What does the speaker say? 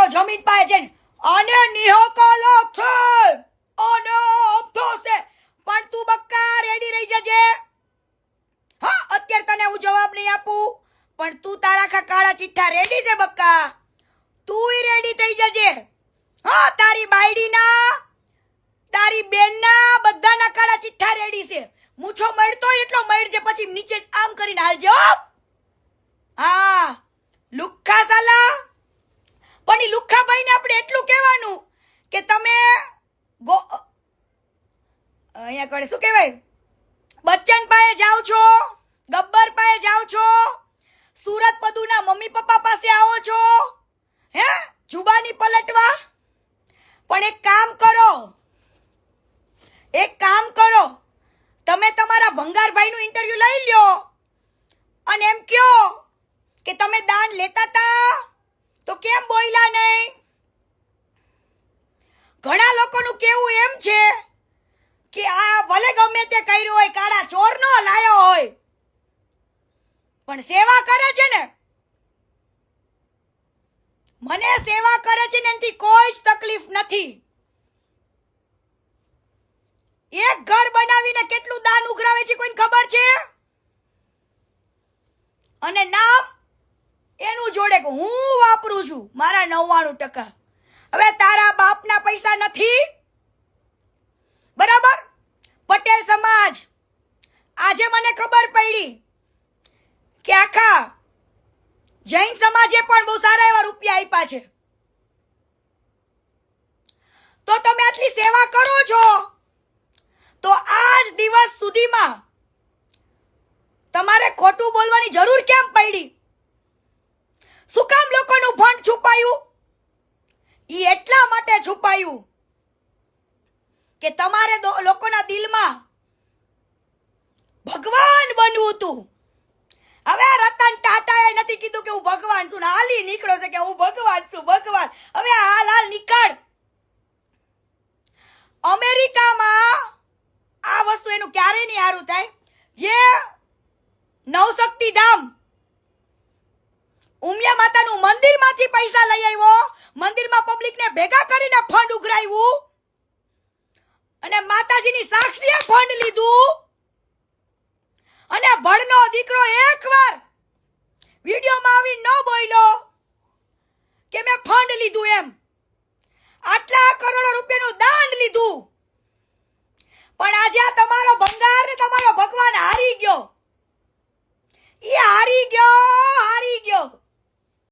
છો જમીન પાસે જઈને અને નિહકલો છે અને અબધો છે, પણ તું બક્કા રેડી રહી જજે. હા, અત્યારે તને હું જવાબ નહીં આપું, પણ તું તારા કાળા ચિઠ્ઠા રેડી છે બક્કા, તુંય રેડી થઈ જજે. હા, તારી બાયડીના, તારી બેનના બધાના કાળા ચિઠ્ઠા રેડી છે. મૂછો મળતો એટલો મળજે, પછી નીચે આમ કરીને હાલજો. હા, લુખ્ખા સાલા. પણ ઈ લુખ્ખા ભાઈને આપણે એટલું કહેવાનું કે તમે અહીંયા કડે શું કહેવાય, બચ્ચન પાસે જાઓ છો, ગબ્બર પાસે જાઓ છો, સુરત પદુના મમ્મી પપ્પા પાસે આવો છો, હે જુબાની પલટવા. પણ એક કામ કરો, તમે તમારા ભંગારભાઈનું ઇન્ટરવ્યુ લઈ લ્યો અને એમ કયો કે તમે દાન લેતા તા તો કેમ બોલ્યા નહીં. ઘણા લોકોનું કેવું એમ છે કે આ ભલે ગમે તે કર્યું હોય, કાળા ચોર નો લાયો હોય, પણ સેવા કરે છે ને, મને સેવા કરે છે ને એનાથી કોઈ જ તકલીફ નથી. એક ઘર બનાવીને કેટલું દાન ઉઘરાવે છે કોઈને ખબર છે? અને નામ એનું જોડે કે હું વાપરું છું મારા 99%. હવે તારા બાપના પૈસા નથી, બરાબર? પટેલ સમાજ, આજે મને ખબર પડી કે આખા જૈન સમાજે પણ બહુ સારા એવા રૂપિયા આપ્યા છે. તો તમે આટલી સેવા કરો છો તો આજ દિવસ સુધીમાં તમારે ખોટું બોલવાની જરૂર કેમ પડી? શું કામ લોકોનું ફંડ છુપાયું? ઈ એટલા માટે છુપાયું કે તમારે લોકોના દિલમાં ભગવાન બનવું હતું. હવે રતન ટાટાએ નથી કીધું કે હું ભગવાન છું, હાલી નીકળો છે કે હું ભગવાન છું, ભગવાન. હવે હાલ નીકળ. અમેરિકામાં આ વસ્તુ એનું ક્યારે નહીં સારું થાય. જે નવશક્તિ ધામ ઉમિયા માતાનું મંદિરમાંથી પૈસા લઈ આવ્યો, મંદિરમાં પબ્લિકને ભેગા કરીને ફંડ ઉઘરાવ્યું અને માતાજીની સાક્ષીએ ફંડ લીધું, અને ભણનો દીકરો એકવાર વિડીયોમાં આવી ન બોલ્યો કે મેં ફંડ લીધું એમ. આટલા કરોડો રૂપિયાનું દાન લીધું, પણ આજે આ તમારો ભંગાર ને તમારો ભગવાન હારી ગયો. ઈ હારી ગયો.